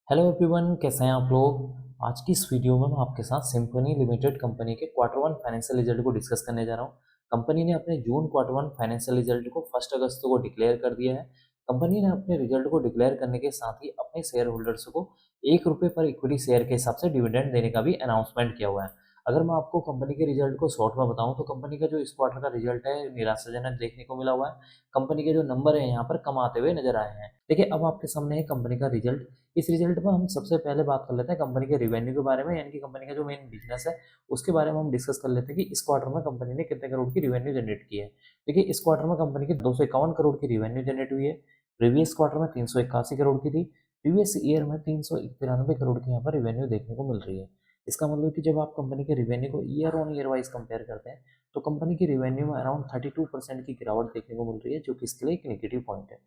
Hello everyone, कैसे हैं आप लोग। आज की इस वीडियो में मैं आपके साथ सिम्फनी लिमिटेड कंपनी के क्वार्टर वन फाइनेंशियल रिजल्ट को डिस्कस करने जा रहा हूं। कंपनी ने अपने जून क्वार्टर वन फाइनेंशियल रिजल्ट को 1 अगस्त को डिक्लेयर कर दिया है। कंपनी ने अपने रिजल्ट को डिक्लेयर करने के साथ ही अपने शेयर होल्डर्स को ₹1 पर इक्विटी शेयर के हिसाब से डिविडेंड देने का भी अनाउंसमेंट किया हुआ है। अगर मैं आपको कंपनी के रिजल्ट को शॉर्ट में बताऊं तो कंपनी का जो इस क्वार्टर का रिजल्ट है निराशाजनक देखने को मिला हुआ है। कंपनी के जो नंबर है यहाँ पर कम आते हुए नजर आए हैं। देखिए, अब आपके सामने है कंपनी का रिजल्ट। इस रिजल्ट में हम सबसे पहले बात कर लेते हैं कंपनी के रिवेन्यू के बारे में, यानी कि कंपनी का जो मेन बिजनेस है उसके बारे में हम डिस्कस कर लेते हैं कि इस क्वार्टर में कंपनी ने कितने करोड़ की रिवेन्यू जनरेट की है। देखिए, इस क्वार्टर में कंपनी की 251 करोड़ की रिवेन्यू जनरेट हुई है। प्रीवियस क्वार्टर में 381 करोड़ की थी। प्रीवियस ईयर में 393 करोड़ की यहाँ पर रिवेन्यू देखने को मिल रही है। इसका मतलब कि जब आप कंपनी के रिवेन्यू को year on year wise compare करते हैं तो कंपनी की रिवेन्यू में अराउंड 32% की गिरावट देखने को मिल रही है, जो कि इसके लिए एक नेगेटिव पॉइंट है।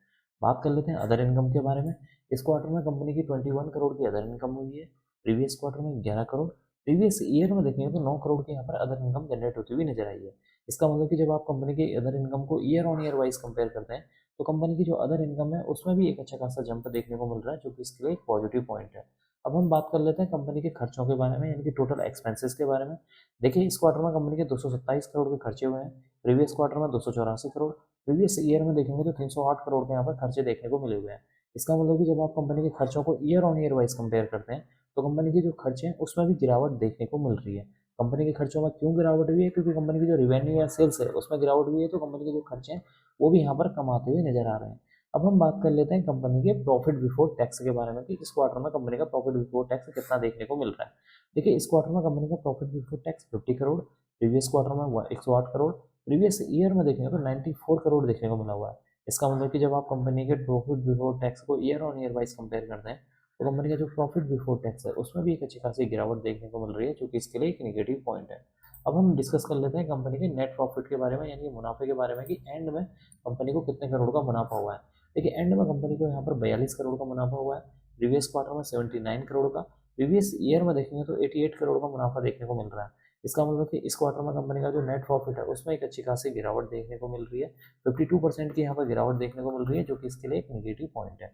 बात कर लेते हैं अदर इनकम के बारे में। इस क्वार्टर में कंपनी की 21 करोड़ की अदर इनकम हुई है। प्रीवियस क्वार्टर में 11 करोड़। प्रीवियस ईयर में देखेंगे तो 9 करोड़ की यहाँ पर अदर इनकम जनरेट होती हुई नजर आई है। इसका मतलब कि जब आप कंपनी की अदर इनकम को year on year wise compare करते हैं तो कंपनी की जो अदर इनकम है उसमें भी एक अच्छा खासा जंप देखने को मिल रहा है, जो कि इसके लिए एक पॉजिटिव पॉइंट है। अब हम बात कर लेते हैं कंपनी के खर्चों के बारे में, यानी कि टोटल एक्सपेंसेस के बारे में। देखिए, इस क्वार्टर में कंपनी के 227 करोड़ के खर्चे हुए हैं। प्रीवियस क्वार्टर में 284 करोड़। प्रीवियस ईयर में देखेंगे तो 308 करोड़ के यहाँ पर खर्चे देखने को मिले हुए हैं। इसका मतलब कि जब आप कंपनी के खर्चों को year on year wise compare करते हैं तो कंपनी के जो खर्चे हैं उसमें भी गिरावट देखने को मिल रही है। कंपनी के खर्चों में क्यों गिरावट हुई है? क्योंकि कंपनी की जो रिवेन्यू या सेल्स है उसमें गिरावट हुई है, तो कंपनी के जो खर्चे हैं वो भी यहाँ पर कम आते हुए नजर आ रहे हैं। अब हम बात कर लेते हैं कंपनी के प्रॉफिट बिफोर टैक्स के बारे में कि इस क्वार्टर में कंपनी का प्रॉफिट बिफोर टैक्स कितना देखने को मिल रहा है। देखिए, इस क्वार्टर में कंपनी का profit before tax 50 crore. Previous quarter में 108 करोड़। प्रीवियस ईयर में देखेंगे तो 94 करोड़ देखने को मिला हुआ है। इसका मतलब कि जब आप कंपनी के प्रॉफिट बिफोर टैक्स को year on year wise compare करते हैं तो कंपनी का जो प्रॉफिट बिफोर टैक्स है उसमें भी एक अच्छी खासी गिरावट देखने को मिल रही है, जो कि इसके लिए एक नेगेटिव पॉइंट है। अब हम डिस्कस कर लेते हैं कंपनी के नेट प्रॉफिट के बारे में, यानी कि मुनाफे के बारे में कि एंड में कंपनी को कितने करोड़ का मुनाफा हुआ है। देखिए, एंड में कंपनी को यहाँ पर 42 करोड़ का मुनाफा हुआ है। प्रीवियस क्वार्टर में 79 करोड़ का। प्रीवियस ईयर में देखेंगे तो 88 करोड़ का मुनाफा देखने को मिल रहा है। इसका मतलब कि इस क्वार्टर में कंपनी का जो नेट प्रॉफिट है उसमें एक अच्छी खासी गिरावट देखने को मिल रही है। 52% की यहाँ पर गिरावट देखने को मिल रही है, जो कि इसके लिए एक नेगेटिव पॉइंट है।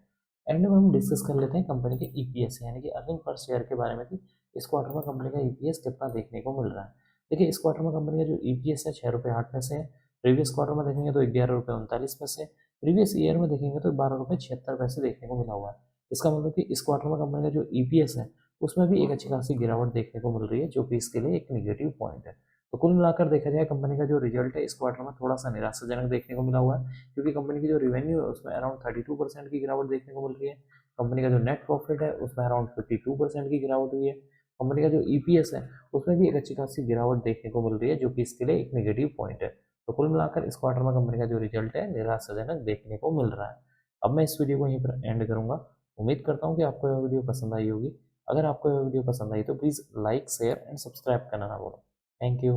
एंड में हम डिस्कस कर लेते हैं कंपनी के ईपीएस यानी कि अर्निंग पर शेयर के बारे में कि इस क्वार्टर में कंपनी का ईपीएस कितना देखने को मिल रहा है। देखिए, इस क्वार्टर में कंपनी का जो ईपीएस है 6 रुपये 8 पैसे है। प्रीवियस क्वार्टर में देखेंगे तो 11 रुपये 39 पैसे। प्रीवियस ईयर में देखेंगे तो 12 रुपये 76 पैसे देखने को मिला हुआ है। इसका मतलब कि इस क्वार्टर में कंपनी का जो ईपीएस है उसमें भी एक अच्छी खासी गिरावट देखने को मिल रही है, जो कि इसके लिए एक नेगेटिव पॉइंट है। तो कुल मिलाकर देखा जाए कंपनी का जो रिजल्ट है इस क्वार्टर में थोड़ा सा निराशाजनक देखने को मिला हुआ है, क्योंकि कंपनी की जो रिवेन्यू है उसमें अराउंड 32% की गिरावट देखने को मिल रही है। कंपनी का जो नेट प्रॉफिट है उसमें अराउंड 52% की गिरावट हुई है। कंपनी का जो ईपीएस है उसमें भी एक अच्छी खासी गिरावट देखने को मिल रही है, जो कि इसके लिए एक नेगेटिव पॉइंट है। तो कुल मिलाकर इस क्वार्टर में कंपनी का जो रिजल्ट है निराशाजनक देखने को मिल रहा है। अब मैं इस वीडियो को यहीं पर एंड करूंगा। उम्मीद करता हूँ कि आपको यह वीडियो पसंद आई होगी। अगर आपको यह वीडियो पसंद आई तो please like share and subscribe करना ना भूलें। Thank you.